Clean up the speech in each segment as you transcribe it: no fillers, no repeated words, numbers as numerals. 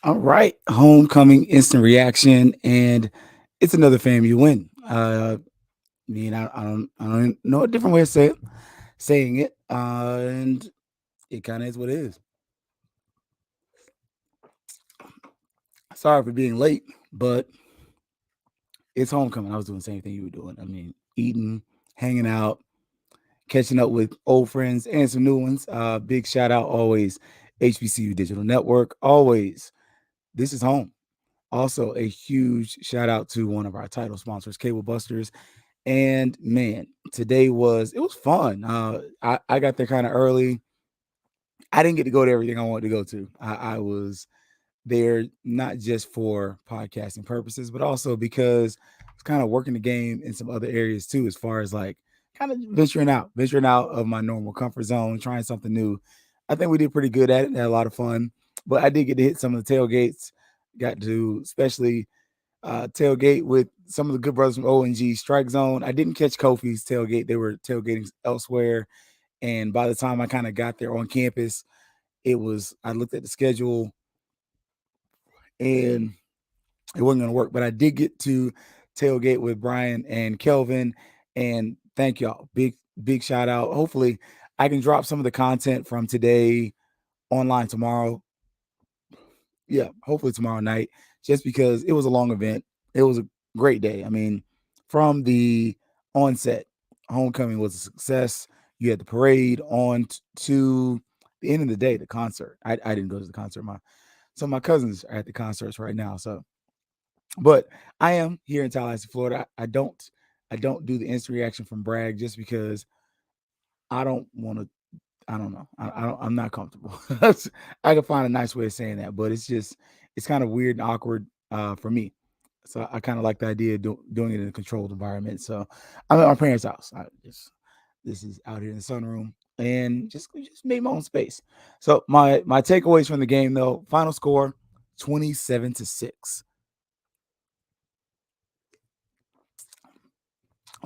All right, homecoming instant reaction, and it's another FAMU win. I don't know a different way of saying it, and it kind of is what it is. Sorry for being late, but it's homecoming. I was doing the same thing you were doing. I mean, eating, hanging out, catching up with old friends and some new ones. Big shout out always, HBCU Digital Network. Always, this is home. Also, a huge shout out to one of our title sponsors, Cable Busters. And man, today was fun. I got there kind of early. I didn't get to go to everything I wanted to go to. I was there not just for podcasting purposes, but also because it's kind of working the game in some other areas too, as far as like kind of venturing out of my normal comfort zone, trying something new. I think we did pretty good at it. Had a lot of fun, but I did get to hit some of the tailgates. Got to especially tailgate with some of the good brothers from ONG Strike Zone. I didn't catch Kofi's tailgate; they were tailgating elsewhere. And by the time I kind of got there on campus, I looked at the schedule and it wasn't going to work. But I did get to tailgate with Brian and Kelvin, and thank y'all. Big shout out. Hopefully, I can drop some of the content from today online tomorrow. Yeah, hopefully tomorrow night, just because it was a long event. It was a great day. I mean, from the onset, homecoming was a success. You had the parade to the end of the day, the concert. I didn't go to the concert. My cousins are at the concerts right now. So, but I am here in Tallahassee, Florida. I don't do the instant reaction from Bragg just because I don't want to. I don't know. I'm not comfortable. I can find a nice way of saying that, but it's kind of weird and awkward for me. So I kind of like the idea of doing it in a controlled environment. So I'm at my parents' house. This is out here in the sunroom, and just made my own space. So my takeaways from the game though: final score 27-6.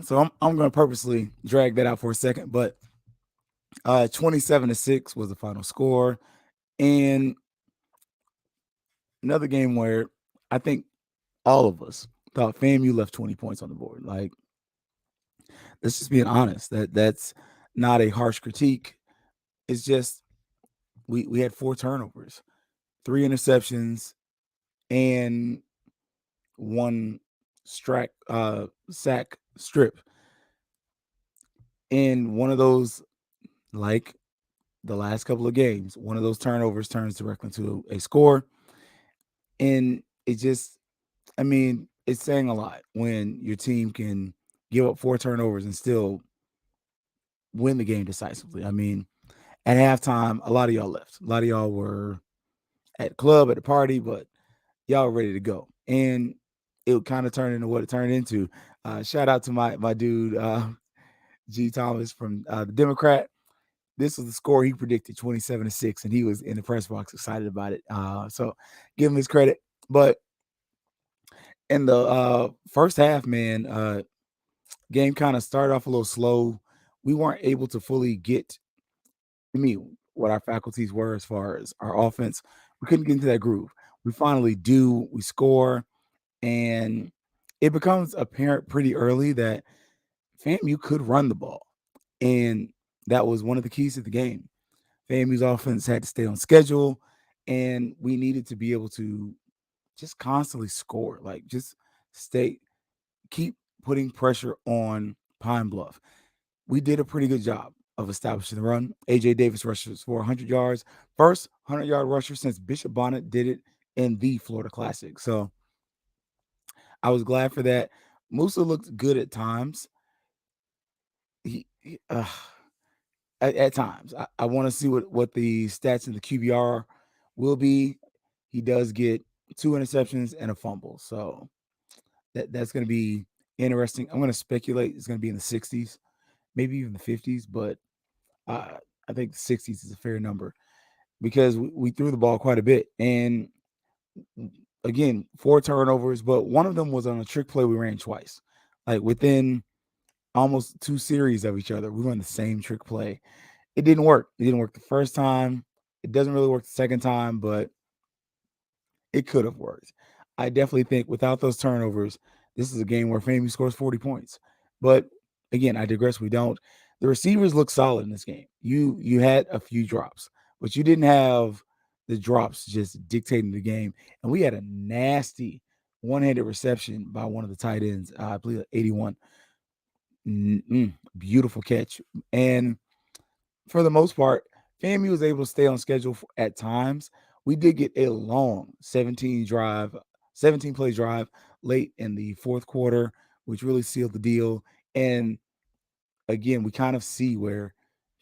So I'm going to purposely drag that out for a second, but 27-6 was the final score, and another game where I think all of us thought FAMU left 20 points on the board. Like, let's just being honest. That's not a harsh critique. It's just we had four turnovers, three interceptions, and one sack strip. And one of those, like the last couple of games, one of those turnovers turns directly to a score. And it just, I mean, it's saying a lot when your team can give up four turnovers and still win the game decisively. I mean, at halftime, a lot of y'all left. A lot of y'all were at the club, at the party, but y'all were ready to go. And it kind of turned into what it turned into. Shout out to my dude, G. Thomas from the Democrat. This was the score he predicted, 27-6, and he was in the press box excited about it. So give him his credit. But in the first half, man, game kind of started off a little slow. We weren't able to fully get what our faculties were as far as our offense. We couldn't get into that groove. We finally do. We score, and it becomes apparent pretty early that FAMU could run the ball, and that was one of the keys to the game. FAMU's offense had to stay on schedule, and we needed to be able to just constantly score, like just stay, keep putting pressure on Pine Bluff. We did a pretty good job of establishing the run. AJ Davis rushes for 100 yards, first 100-yard rusher since Bishop Bonnet did it in the Florida Classic. So I was glad for that. Musa looked good at times. He at times. I want to see what the stats in the QBR will be. He does get two interceptions and a fumble, so that's going to be interesting. I'm going to speculate it's going to be in the 60s, maybe even the 50s, but uh, I think the 60s is a fair number because we threw the ball quite a bit. And again, four turnovers, but one of them was on a trick play we ran twice, like within almost two series of each other. We run the same trick play. It didn't work. It didn't work the first time. It doesn't really work the second time, but It could have worked. I definitely think without those turnovers, this is a game where FAMU scores 40 points. But again, I digress. We don't. The receivers look solid in this game. You had a few drops, but you didn't have the drops just dictating the game. And we had a nasty one-handed reception by one of the tight ends. I believe 81. Beautiful catch. And for the most part, FAMU was able to stay on schedule at times. We did get a long 17 play drive late in the fourth quarter, which really sealed the deal. And again, we kind of see where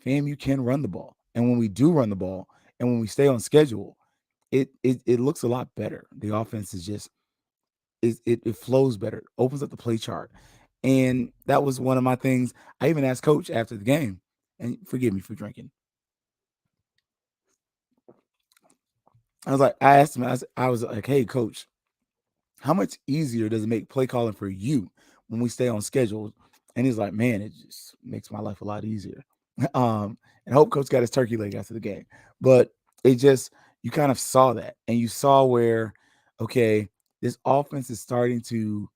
FAMU can run the ball. And when we do run the ball and when we stay on schedule, it looks a lot better. The offense is just it flows better, opens up the play chart. And that was one of my things. I even asked coach after the game, and forgive me for drinking. I asked him, I was like, hey, coach, how much easier does it make play calling for you when we stay on schedule? And he's like, man, it just makes my life a lot easier. And I hope coach got his turkey leg after the game. But it just, you kind of saw that. And you saw where, okay, this offense is starting to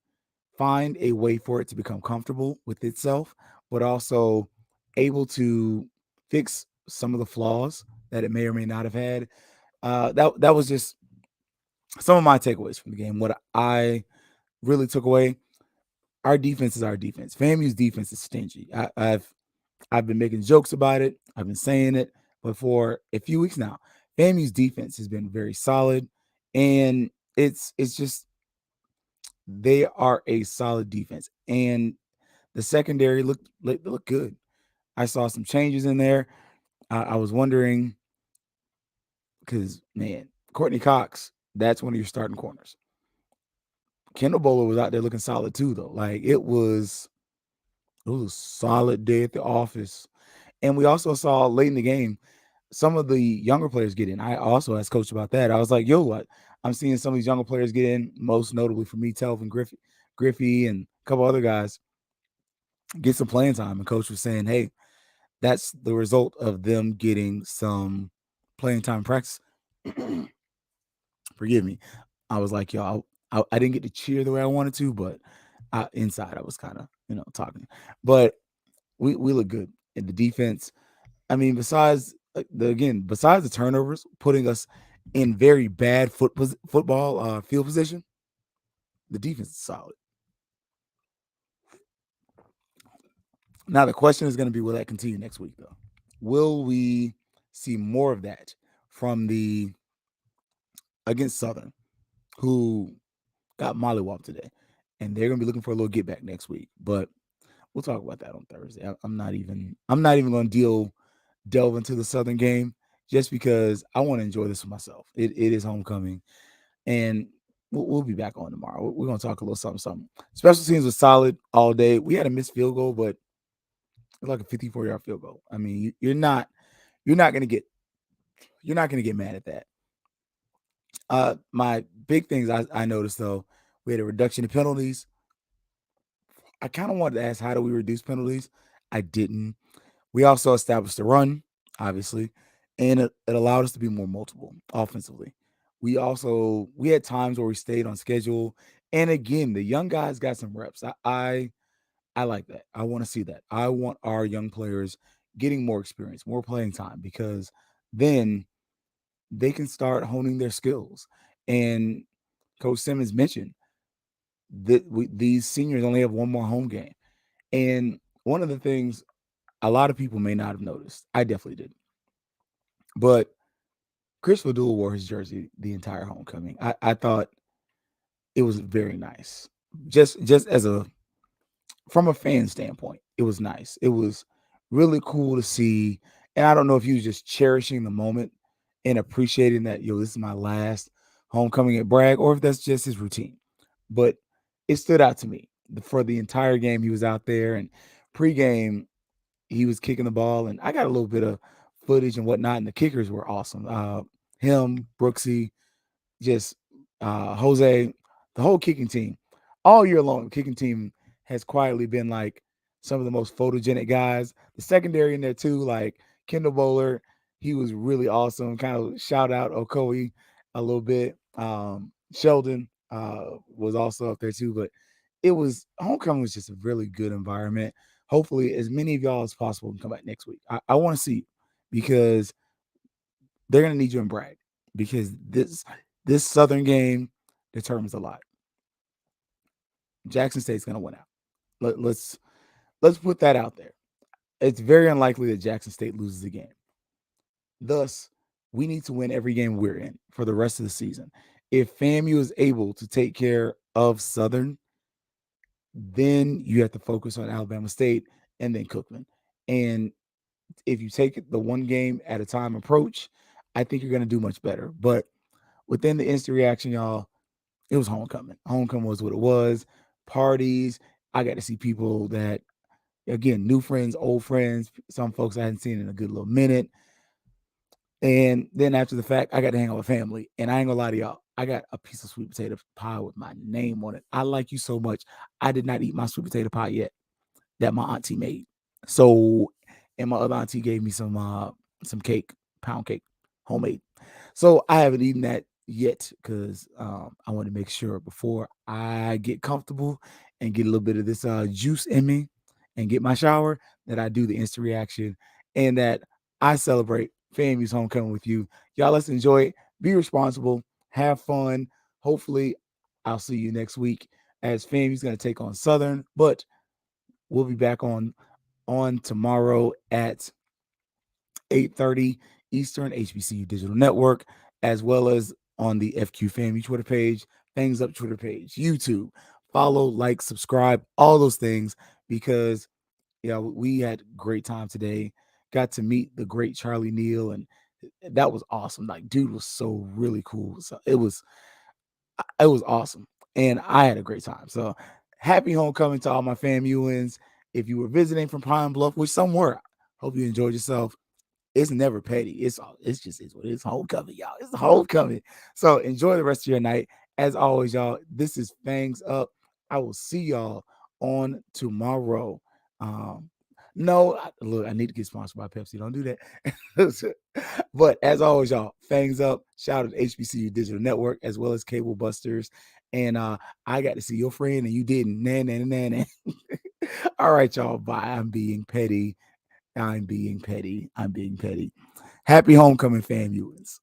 find a way for it to become comfortable with itself, but also able to fix some of the flaws that it may or may not have had. That was just some of my takeaways from the game. What I really took away: our defense is our defense. FAMU's defense is stingy. I've been making jokes about it. I've been saying it, but for a few weeks now, FAMU's defense has been very solid, and it's just they are a solid defense, and the secondary looked good. I saw some changes in there. I was wondering because man, Courtney Cox, that's one of your starting corners. Kendall Bowler was out there looking solid too, though. Like it was a solid day at the office. And we also saw late in the game some of the younger players get in. I also asked coach about that. I was like, yo, what? I'm seeing some of these younger players get in, most notably for me, Telvin Griffey, and a couple other guys get some playing time. And coach was saying, hey, that's the result of them getting some playing time practice. Forgive me. I was like, yo, I didn't get to cheer the way I wanted to, but inside I was kind of, talking. But we look good in the defense. I mean, besides the turnovers, putting us in very bad football field position, the defense is solid. Now the question is going to be, will that continue next week though? Will we see more of that from the against Southern, who got mollywopped today, and they're going to be looking for a little get back next week? But we'll talk about that on Thursday. I'm not even going to delve into the Southern game just because I want to enjoy this for myself. It is homecoming, and we'll be back on tomorrow. We're going to talk a little something, something. Special teams was solid all day. We had a missed field goal, but it's like a 54-yard field goal. I mean, you're not going to get mad at that. My big things I noticed though, we had a reduction in penalties. I kind of wanted to ask, how do we reduce penalties? I didn't. We also established a run, obviously, and it allowed us to be more multiple offensively. We had times where we stayed on schedule, and again, the young guys got some reps. I like that. I want to see that. I want our young players getting more experience, more playing time, because then they can start honing their skills. And Coach Simmons mentioned that these seniors only have one more home game, and one of the things a lot of people may not have noticed, I definitely did, but Chris Fadul wore his jersey the entire homecoming. I thought it was very nice. Just as a from a fan standpoint, it was nice. It was really cool to see. And I don't know if he was just cherishing the moment and appreciating that, yo, this is my last homecoming at Bragg, or if that's just his routine. But it stood out to me. For the entire game, he was out there, and pregame, he was kicking the ball, and I got a little bit of footage and whatnot, and the kickers were awesome. Him, Brooksy, just Jose, the whole kicking team, all year long, the kicking team has quietly been like some of the most photogenic guys. The secondary in there too, like Kendall Bowler, he was really awesome. Kind of shout out Okoye. a little bit. Sheldon was also up there too, but it was homecoming was just a really good environment. Hopefully, as many of y'all as possible can come back next week. I want to see you because they're gonna need you in Bragg because this Southern game determines a lot. Jackson State's gonna win out. Let's put that out there. It's very unlikely that Jackson State loses the game. Thus, we need to win every game we're in for the rest of the season. If FAMU is able to take care of Southern, then you have to focus on Alabama State and then Cookman. And if you take the one game at a time approach, I think you're going to do much better. But within the instant reaction, y'all, it was homecoming. Homecoming was what it was. Parties. I got to see people that, again, new friends, old friends, some folks I hadn't seen in a good little minute. And then after the fact, I got to hang out with family. And I ain't gonna lie to y'all, I got a piece of sweet potato pie with my name on it. I like you so much. I did not eat my sweet potato pie yet that my auntie made. So, and my other auntie gave me some cake, pound cake, homemade. So I haven't eaten that yet because I want to make sure before I get comfortable and get a little bit of this juice in me and get my shower that I do the instant reaction and that I celebrate FAMU's homecoming with you. Y'all, let's enjoy it. Be responsible. Have fun. Hopefully, I'll see you next week as FAMU's going to take on Southern, but we'll be back on tomorrow at 8:30 Eastern, HBCU Digital Network, as well as on the FQ FAMU Twitter page, Fangs Up Twitter page, YouTube. Follow, like, subscribe, all those things because we had great time today. Got to meet the great Charlie Neal, and that was awesome. Like, dude was so really cool. So it was awesome, and I had a great time. So happy homecoming to all my FAMUans. If you were visiting from Pine Bluff, which some were, hope you enjoyed yourself. It's never petty. It's just it's homecoming, y'all. It's homecoming. So enjoy the rest of your night. As always, y'all, this is Fangs Up. I will see y'all on tomorrow. Um, no, look, I need to get sponsored by Pepsi. Don't do that. But as always, y'all, Fangs Up. Shout out to HBCU Digital Network as well as Cable Busters. And I got to see your friend and you didn't. Nah. All right, y'all. Bye. I'm being petty. I'm being petty. Happy homecoming, FAMUans.